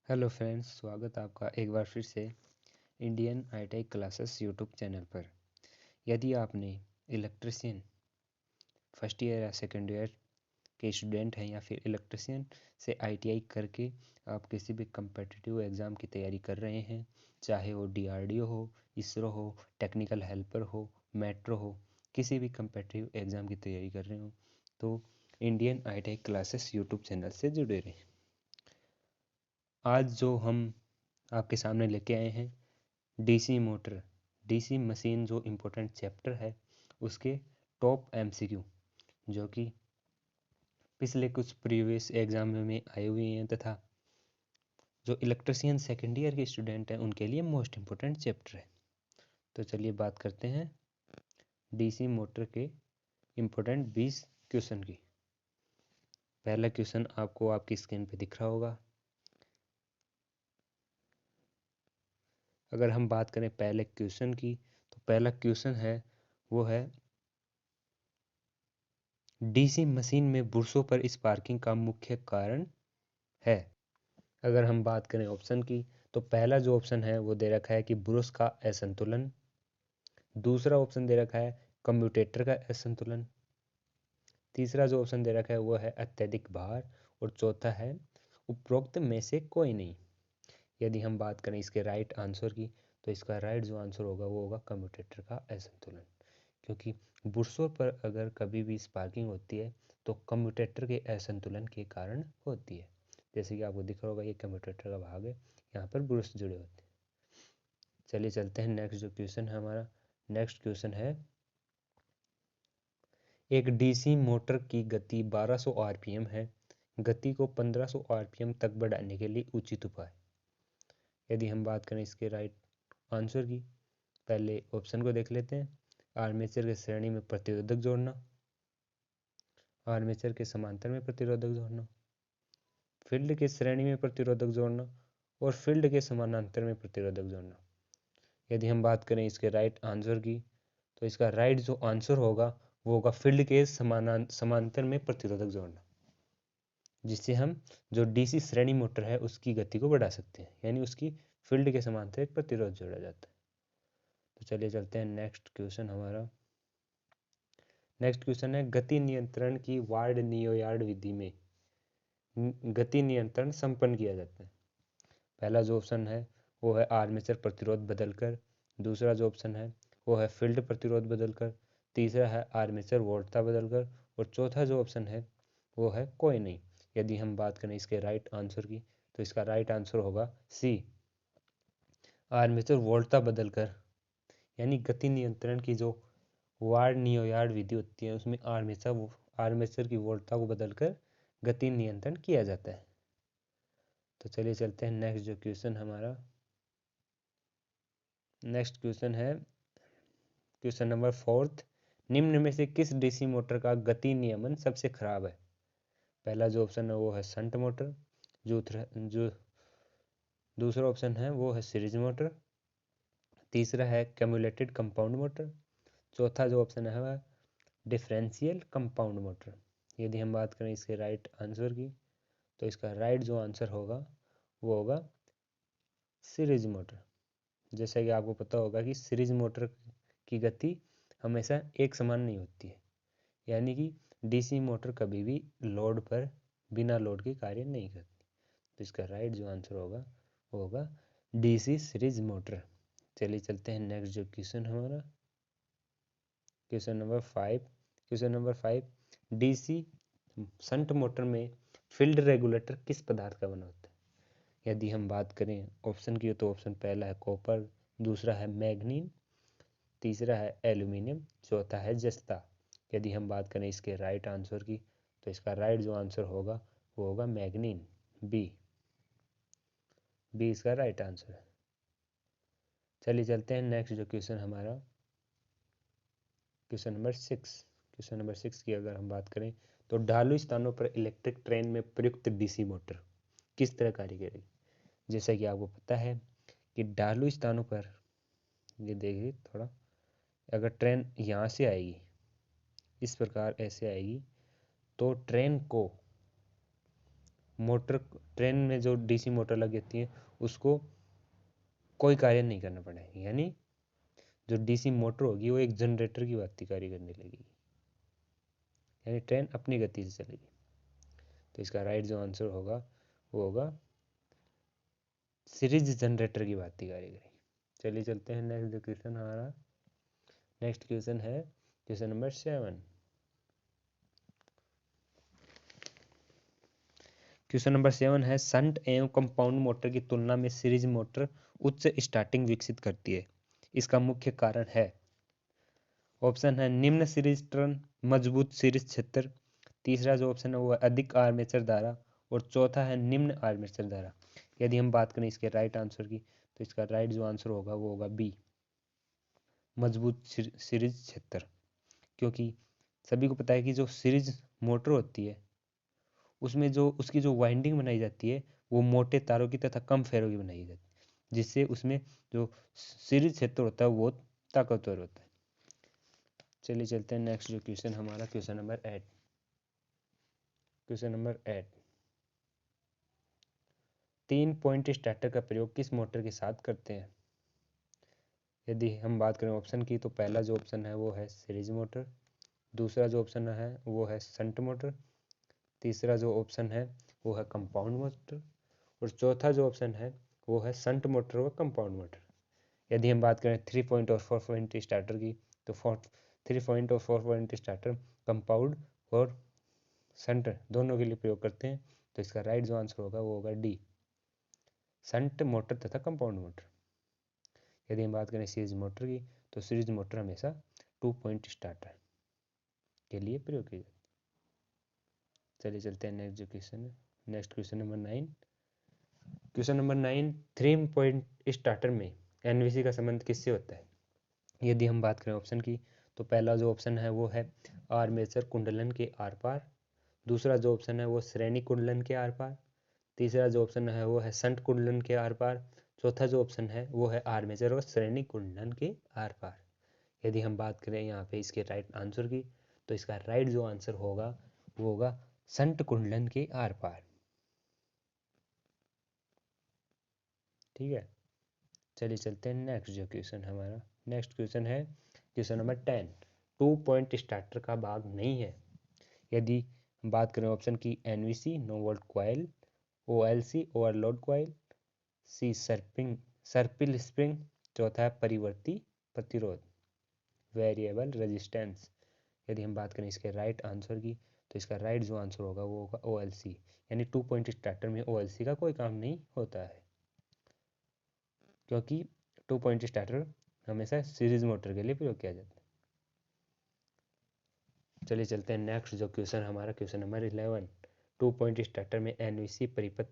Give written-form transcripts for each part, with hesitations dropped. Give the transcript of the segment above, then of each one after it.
Hello friends, स्वागत है आपका एक बार फिर से Indian ITI classes YouTube channel पर। यदि आपने इलेक्ट्रिशियन फर्स्ट ईयर या सेकेंड ईयर के स्टूडेंट हैं या फिर इलेक्ट्रिशियन से आईटीआई करके आप किसी भी कम्पिटिटिव एग्ज़ाम की तैयारी कर रहे हैं, चाहे वो डीआरडीओ हो, इसरो हो, टेक्निकल हेल्पर हो, मेट्रो हो, किसी भी कम्पिटिटिव एग्ज़ाम की तैयारी कर रहे हो तो Indian ITI classes YouTube channel से जुड़े रहें। आज जो हम आपके सामने लेके आए हैं डीसी मोटर, डीसी मशीन जो इम्पोर्टेंट चैप्टर है उसके टॉप एमसीक्यू जो कि पिछले कुछ प्रीवियस एग्जाम में आए हुए हैं तथा जो इलेक्ट्रिशियन सेकेंड ईयर के स्टूडेंट हैं उनके लिए मोस्ट इम्पोर्टेंट चैप्टर है। तो चलिए बात करते हैं डीसी मोटर के इम्पोर्टेंट 20 क्वेश्चन की। पहला क्वेश्चन आपको आपकी स्क्रीन पे दिख रहा होगा। अगर हम बात करें पहले क्वेश्चन की तो पहला क्वेश्चन है वो है डीसी मशीन में बुरसों पर स्पार्किंग का मुख्य कारण है। अगर हम बात करें ऑप्शन की तो पहला जो ऑप्शन है वो दे रखा है कि ब्रुश का असंतुलन, दूसरा ऑप्शन दे रखा है कम्यूटेटर का असंतुलन, तीसरा जो ऑप्शन दे रखा है वो है अत्यधिक भार और चौथा है उपरोक्त में से कोई नहीं। यदि हम बात करें इसके राइट आंसर की तो इसका राइट जो आंसर होगा वो होगा कम्यूटेटर का असंतुलन, क्योंकि बुरसों पर अगर कभी भी स्पार्किंग होती है तो कम्यूटेटर के असंतुलन के कारण होती है। जैसे कि आपको दिख रहा होगा ये कम्यूटेटर का भाग है, यहाँ पर ब्रुश जुड़े होते हैं। चलिए चलते हैं नेक्स्ट जो क्वेश्चन है हमारा। नेक्स्ट क्वेश्चन है एक डीसी मोटर की गति 1200 आरपीएम है, गति को 1500 आरपीएम तक बढ़ाने के लिए उचित उपाय। यदि हम बात करें इसके राइट आंसर की, पहले ऑप्शन को देख लेते हैं। आर्मेचर के श्रेणी में प्रतिरोधक जोड़ना, आर्मेचर के समांतर में प्रतिरोधक जोड़ना, फील्ड के श्रेणी में प्रतिरोधक जोड़ना और फील्ड के समानांतर में प्रतिरोधक जोड़ना। यदि हम बात करें इसके राइट आंसर की तो इसका राइट जो आंसर होगा वो होगा फील्ड के समांतर में प्रतिरोधक जोड़ना, जिससे हम जो डीसी श्रेणी मोटर है उसकी गति को बढ़ा सकते हैं, यानी उसकी फील्ड के समांतर एक प्रतिरोध जोड़ा जाता है। तो चलिए चलते हैं नेक्स्ट क्वेश्चन हमारा। नेक्स्ट क्वेश्चन है गति नियंत्रण की वार्ड नियोयार्ड विधि में गति नियंत्रण संपन्न किया जाता है। पहला जो ऑप्शन है वो है आर्मेचर प्रतिरोध बदलकर, दूसरा जो ऑप्शन है वो है फील्ड प्रतिरोध बदलकर, तीसरा है आर्मेचर वोल्टता बदलकर और चौथा जो ऑप्शन है वो है कोई नहीं। यदि हम बात करें इसके राइट आंसर की तो इसका राइट आंसर होगा सी, आर्मेचर वोल्टता बदलकर। यानी गति नियंत्रण की जो वार्ड नियोयार्ड विधि होती है उसमें आर्मेचर की वोल्टता को बदलकर गति नियंत्रण किया जाता है। तो चलिए चलते हैं नेक्स्ट जो क्वेश्चन हमारा। नेक्स्ट क्वेश्चन है क्वेश्चन नंबर 4। निम्न में से किस डीसी मोटर का गति नियमन सबसे खराब है। पहला जो ऑप्शन है वो है शंट मोटर, जो दूसरा ऑप्शन है वो है सीरीज मोटर, तीसरा है कैमुलेटेड कंपाउंड मोटर, चौथा जो ऑप्शन है वह डिफरेंशियल कंपाउंड मोटर। यदि हम बात करें इसके राइट आंसर की तो इसका राइट जो आंसर होगा वो होगा सीरीज मोटर। जैसा कि आपको पता होगा कि सीरीज मोटर की गति हमेशा एक समान नहीं होती है, यानी कि डीसी मोटर कभी भी लोड पर बिना लोड के कार्य नहीं करती। तो इसका राइट जो आंसर होगा वो होगा डीसी सीरीज मोटर। चलिए चलते हैं नेक्स्ट जो क्वेश्चन हमारा, question number 5। Question number 5, DC shunt motor में फील्ड रेगुलेटर किस पदार्थ का बना होता है। यदि हम बात करें ऑप्शन की तो ऑप्शन पहला है कॉपर, दूसरा है मैग्नीन, तीसरा है एल्यूमिनियम, चौथा है जस्ता। यदि हम बात करें इसके राइट आंसर की तो इसका राइट जो आंसर होगा वो होगा मैग्नीन, बी, बी इसका राइट आंसर है। चलिए चलते हैं नेक्स्ट जो क्वेश्चन हमारा, क्वेश्चन नंबर 6। क्वेश्चन नंबर 6 की अगर हम बात करें तो ढालू स्थानों पर इलेक्ट्रिक ट्रेन में प्रयुक्त डीसी मोटर किस तरह कार्य करेगी। जैसा कि आपको पता है कि ढालू स्थानों पर, ये देखिए थोड़ा, अगर ट्रेन यहाँ से आएगी इस प्रकार ऐसे आएगी तो ट्रेन को मोटर ट्रेन में जो डीसी मोटर लगी होती है उसको कोई कार्य नहीं करना पड़ेगा, यानी जो डीसी मोटर होगी वो एक जनरेटर की भांति कार्य करने लगेगी, यानी ट्रेन अपनी गति से चलेगी। तो इसका राइट जो आंसर होगा वो होगा सीरीज जनरेटर की भांति कार्य करेगी। चलिए चलते हैं नेक्स्ट जो क्वेश्चन हमारा, नेक्स्ट क्वेश्चन है क्वेश्चन नंबर 7। क्वेश्चन नंबर 7 है शंट एवं कंपाउंड मोटर की तुलना में सीरीज मोटर उच्च स्टार्टिंग विकसित करती है, इसका मुख्य कारण है। ऑप्शन है निम्न सीरीज टर्न, मजबूत सीरीज क्षेत्र, तीसरा जो ऑप्शन है वो है अधिक आर्मेचर धारा, और चौथा है निम्न आर्मेचर धारा। यदि हम बात करें इसके राइट आंसर की तो इसका राइट जो आंसर होगा वो होगा बी, मजबूत सीरीज क्षेत्र। क्योंकि सभी को पता है कि जो सीरीज मोटर होती है उसमें जो उसकी जो वाइंडिंग बनाई जाती है वो मोटे तारों की तथा कम फेरों की बनाई जाती है, जिससे उसमें जो सीरीज क्षेत्र होता है वो ताकतवर होता है। चलिए चलते हैं नेक्स्ट जो क्वेश्चन हमारा question number 8। Question number 8, 3 point starter का प्रयोग किस मोटर के साथ करते हैं? यदि हम बात करें ऑप्शन की तो पहला जो ऑप्शन है वो है सीरीज मोटर, दूसरा जो ऑप्शन है वो है शंट मोटर, तीसरा जो ऑप्शन है वो है कंपाउंड मोटर, और चौथा जो ऑप्शन है वो है शंट मोटर व कंपाउंड मोटर। यदि हम बात करें 3 पॉइंट और 4 पॉइंट स्टार्टर की तो 3 पॉइंट और 4 पॉइंट स्टार्टर कंपाउंड और शंट दोनों के लिए प्रयोग करते हैं। तो इसका राइट जो आंसर होगा वो होगा डी, शंट मोटर तथा कंपाउंड मोटर। यदि हम बात करें सीरीज मोटर की तो सीरीज मोटर हमेशा 2 पॉइंट स्टार्टर के लिए प्रयोग की जाती है। चलिए चलते हैं नेक्स्ट जो क्वेश्चन है, next question number 9। Question number 9, 3 point starter में एनवीसी का संबंध किससे होता है? यदि हम बात करें ऑप्शन की तो पहला जो ऑप्शन है वो है आर्मेचर कुंडलन के आर पार, दूसरा जो ऑप्शन है वो श्रेणी कुंडलन के आर पार, तीसरा जो ऑप्शन है वो है शंट कुंडलन के आर पार, चौथा जो ऑप्शन है वो है आर्मेचर और श्रेणी कुंडलन के आर पार। यदि हम बात करें यहाँ पे इसके राइट आंसर की तो इसका राइट जो आंसर होगा वो होगा शंट कुंडलन के आर पार। ठीक है, चलिए चलते हैं नेक्स्ट जो क्वेश्चन हमारा, नेक्स्ट क्वेश्चन है क्वेश्चन नंबर 10, 2 पॉइंट स्टार्टर का भाग नहीं है। यदि बात करें ऑप्शन की NVC no volt coil, OLC overload coil, C सर्पिल स्प्रिंग, चौथा है परिवर्ती प्रतिरोध वेरिएबल रेजिस्टेंस। यदि हम बात करें इसके राइट आंसर की तो इसका राइट जो आंसर होगा वो होगा ओएलसी, यानी 2 पॉइंट स्टार्टर में ओएलसी का कोई काम नहीं होता है, क्योंकि 2 पॉइंट स्टार्टर हमेशा सीरीज मोटर के लिए प्रयोग किया जाता है। चलिए चलते हैं नेक्स्ट जो क्वेश्चन हमारा क्वेश्चन नंबर 11, 2 पॉइंट स्टार्टर में एनवीसी परिपथ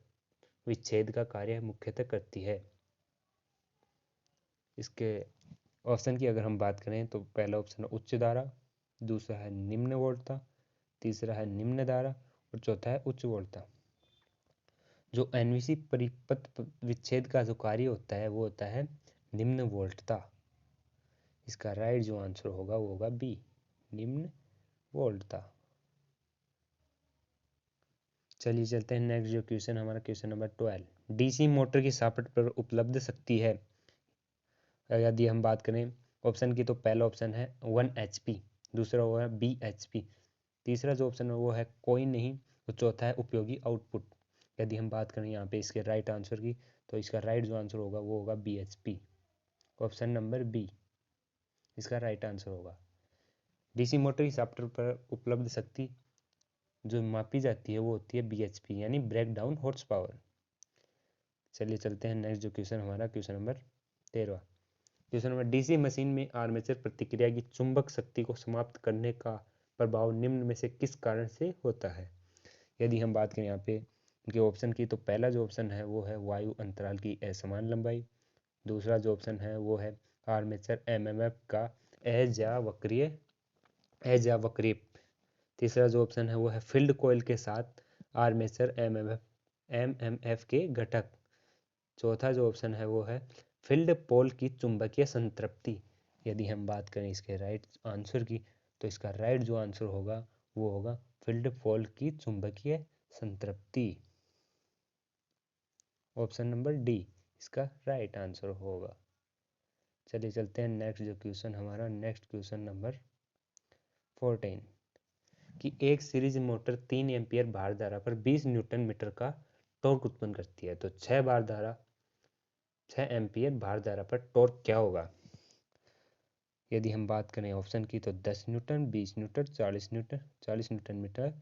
विच्छेद का कार्य मुख्यतः करती है। इसके ऑप्शन की अगर हम बात करें तो पहला ऑप्शन है उच्च धारा, दूसरा है निम्न वोल्टता, तीसरा है निम्न धारा और चौथा है उच्च वोल्टता। जो एनवीसी परिपथ विच्छेद का जो कार्य होता है वो होता है निम्न वोल्टता। इसका राइट जो आंसर होगा वो होगा बी, निम्न वोल्टता। चलिए चलते हैं नेक्स्ट जो क्वेश्चन हमारा क्वेश्चन नंबर 12, डीसी मोटर की सॉकेट पर उपलब्ध शक्ति है। यदि हम बात करें ऑप्शन की तो पहला ऑप्शन है 1 HP, दूसरा वो है BHP, तीसरा जो ऑप्शन है वो है कोई नहीं, और चौथा है उपयोगी आउटपुट। यदि हम बात करें यहाँ पे इसके राइट आंसर की तो इसका राइट जो आंसर होगा वो होगा BHP, ऑप्शन नंबर बी इसका राइट आंसर होगा। डीसी मोटर की सॉफ्टवेयर पर उपलब्ध शक्ति जो मापी जाती है वो होती है BHP, यानी ब्रेक डाउन हॉर्स पावर। चलिए चलते हैं नेक्स्ट जो क्वेश्चन हमारा question number 13। Question number, DC machine में आर्मेचर प्रतिक्रिया की चुंबक शक्ति को समाप्त करने का प्रभाव निम्न में से किस कारण से होता है? यदि हम बात करें यहाँ पे उनके ऑप्शन की तो पहला जो ऑप्शन है वो है वायु अंतराल की असमान लंबाई, दूसरा जो ऑप्शन है वो है आर्मेचर एमएमएफ का अजावक्रीय, तीसरा जो ऑप्शन है वो है फील्ड कॉइल के साथ आर्मेचर एमएमएफ के घटक, चौथा जो ऑप्शन है वो है फील्ड पोल की चुंबकीय संतृप्ति। यदि हम बात करें इसके राइट आंसर की तो इसका राइट जो आंसर होगा वो होगा फील्ड पोल की चुंबकीय संतृप्ति। ऑप्शन नंबर डी इसका राइट आंसर होगा। चलिए चलते हैं नेक्स्ट जो क्वेश्चन हमारा, नेक्स्ट क्वेश्चन नंबर 14 कि एक सीरीज मोटर 3 एम्पियर भार धारा पर 20 न्यूटन मीटर का टॉर्क उत्पन्न करती है, तो 6 एम्पियर भार धारा पर टॉर्क क्या होगा। यदि हम बात करें ऑप्शन की तो 10 न्यूटन, 20 न्यूटन, 40 न्यूटन मीटर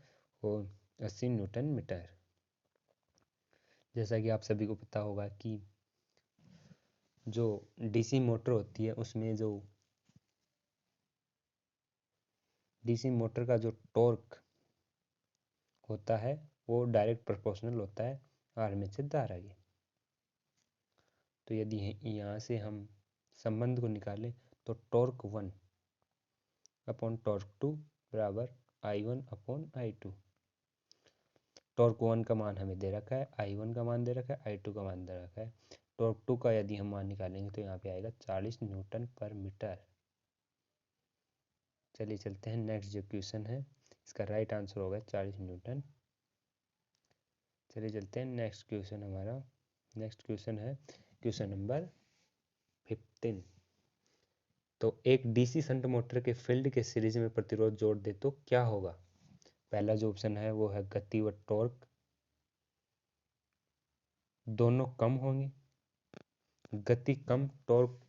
और 80 न्यूटन मीटर। जैसा कि आप सभी को पता होगा कि जो डीसी मोटर होती है उसमें जो डीसी मोटर का जो टॉर्क होता है वो डायरेक्ट प्रोपोर्शनल होता है आर्मेचर धारा के। तो यदि यहाँ से हम संबंध को निकालें तो टॉर्क 1 अपॉन टॉर्क 2 बराबर I1 अपॉन I2। टॉर्क 1 का मान हमें दे रखा है, I1 का मान दे रखा है, I2 का मान दे रखा है। टॉर्क 2 का यदि हम मान निकालेंगे तो यहाँ पे आएगा 40 न्यूटन पर मीटर। चलिए चलते हैं नेक्स्ट जो क्वेश्चन है, इसका राइट आंसर होगा 40 न्यूटन। चलिए चलते हैं नेक्स्ट क्वेश्चन हमारा, नेक्स्ट क्वेश्चन है क्वेश्चन नंबर 15। तो एक डीसी शंट मोटर के फील्ड के सीरीज में प्रतिरोध जोड़ दे तो क्या होगा। पहला जो ऑप्शन है वो है गति व टॉर्क दोनों कम होंगे, गति कम टॉर्क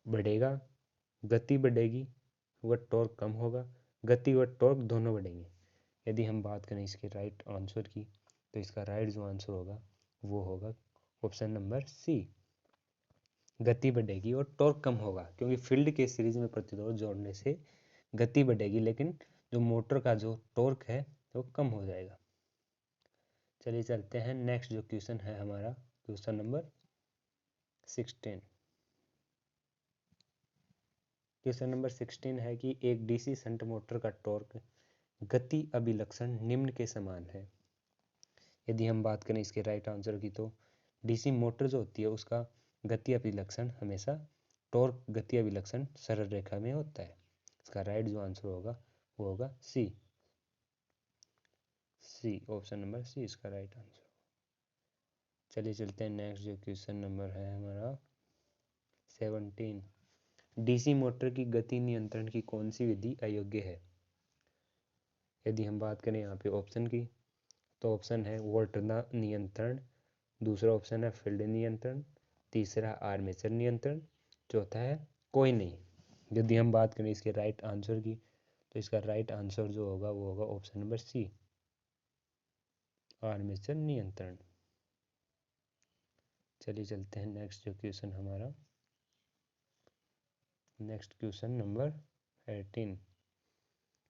बढ़ेगा, गति बढ़ेगी व टॉर्क कम होगा, गति व टॉर्क दोनों बढ़ेंगे। यदि हम बात करें इसके राइट आंसर की तो इसका राइट जो आंसर होगा वो होगा ऑप्शन नंबर सी, गति बढ़ेगी और टॉर्क कम होगा, क्योंकि फील्ड के सीरीज में प्रतिरोध जोड़ने से गति बढ़ेगी लेकिन जो मोटर का जो टॉर्क है वो कम हो जाएगा। चलिए चलते हैं नेक्स्ट जो क्वेश्चन है हमारा क्वेश्चन नंबर 16। क्वेश्चन नंबर 16 है कि एक डीसी शंट मोटर का टॉर्क गति अभिलक्षण निम्न के समान है। यदि हम बात करें इसके राइट आंसर की तो डीसी मोटर जो होती है उसका गति अभिलक्षण हमेशा टॉर्क गति अभिलक्षण सरल रेखा में होता है। इसका राइट जो आंसर होगा वो होगा सी, ऑप्शन नंबर सी इसका राइट आंसर। चलिए चलते हैं नेक्स्ट जो क्वेश्चन नंबर है हमारा 17। डीसी मोटर की गति नियंत्रण की कौन सी विधि अयोग्य है। यदि हम बात करें यहाँ पे ऑप्शन की तो ऑप्शन है वोल्टना नियंत्रण, दूसरा ऑप्शन है फील्ड नियंत्रण, तीसरा आर्मेचर नियंत्रण, चौथा है कोई नहीं। यदि हम बात करें इसके राइट आंसर की तो इसका राइट आंसर जो होगा वो होगा ऑप्शन नंबर सी, आर्मेचर नियंत्रण। चलिए चलते हैं नेक्स्ट जो क्वेश्चन हमारा, नेक्स्ट क्वेश्चन नंबर 18।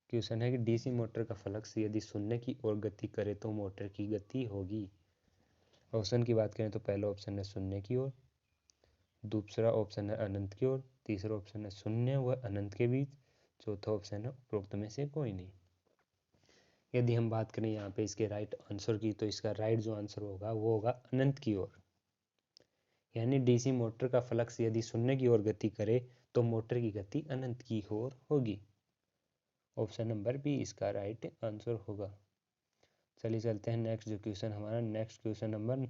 क्वेश्चन है कि डीसी मोटर का फ्लक्स यदि शून्य की ओर गति करे तो मोटर की गति होगी। ऑप्शन की बात करें तो पहला ऑप्शन है शून्य की ओर, दूसरा ऑप्शन है अनंत की ओर, तीसरा ऑप्शन है शून्य व अनंत के बीच, चौथा ऑप्शन है उपरोक्त में से कोई नहीं। यदि हम बात करें यहाँ पे इसके राइट आंसर की तो इसका राइट जो आंसर होगा वो होगा अनंत की ओर, यानी डीसी मोटर का फ्लक्स यदि शून्य की ओर गति करे तो मोटर की गति अनंत की ओर होगी। ऑप्शन नंबर बी इसका राइट आंसर होगा। चलिए चलते हैं नेक्स्ट जो क्वेश्चन हमारा, नेक्स्ट क्वेश्चन नंबर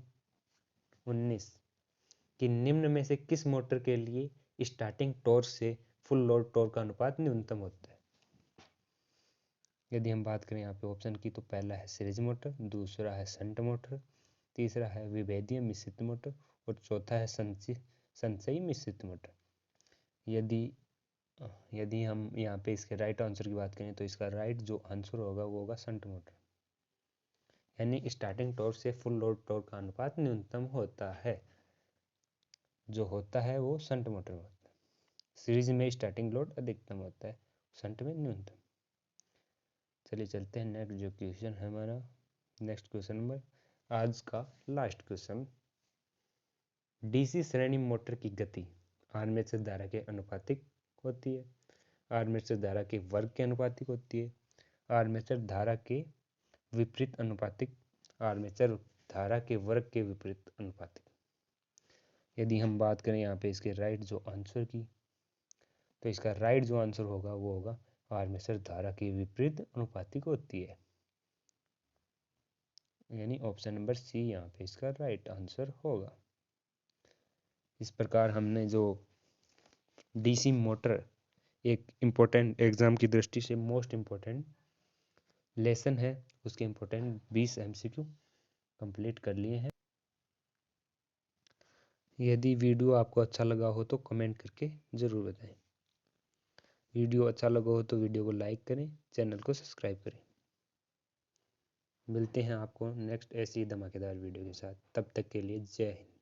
19 कि निम्न में से किस मोटर के लिए स्टार्टिंग टॉर्क से फुल लोड टॉर्क का अनुपात न्यूनतम होता है। यदि हम बात करें यहाँ पे ऑप्शन की तो पहला है सीरीज मोटर, दूसरा है शंट मोटर, तीसरा है विभेदीय मिश्रित मोटर और चौथा है संचयी मिश्रित मोटर। यदि हम यहाँ पे इसके राइट आंसर की बात करें तो इसका राइट जो आंसर होगा वो होगा शंट मोटर, यानी स्टार्टिंग टॉर्क से फुल लोड टॉर्क का अनुपात न्यूनतम होता है, जो होता है वो शंट मोटर में होता है। सीरीज में स्टार्टिंग लोड अधिकतम होता है, शंट में न्यूनतम। चलिए चलते हैं नेक्स्ट जो क्वेश्चन है हमारा, नेक्स्ट क्वेश्चन नंबर आज का लास्ट क्वेश्चन। डीसी श्रेणी मोटर की गति आर्मेचर धारा के अनुपातिक होती है, आर्मेचर धारा के वर्ग के अनुपातिक होती है, आर्मेचर धारा के विपरीत अनुपातिक, आर्मेचर धारा के वर्ग के विपरीत अनुपातिक। यदि हम बात करें यहाँ पे इसके राइट जो आंसर की तो इसका राइट जो आंसर होगा वो होगा आर्मेचर धारा के विपरीत अनुपातिक होती है। यानी ऑप्शन नंबर सी यहाँ पे इसका राइट आंसर होगा। इस प्रकार हमने जो डीसी मोटर एक इम्पोर्टेंट एग्ज़ाम की दृष्टि से मोस्ट इम्पोर्टेंट लेसन है, उसके इम्पोर्टेंट 20 MCQ कंप्लीट कर लिए हैं। यदि वीडियो आपको अच्छा लगा हो तो कमेंट करके ज़रूर बताएं। वीडियो अच्छा लगा हो तो वीडियो को लाइक करें, चैनल को सब्सक्राइब करें। मिलते हैं आपको नेक्स्ट ऐसी धमाकेदार वीडियो के साथ, तब तक के लिए जय हिंद।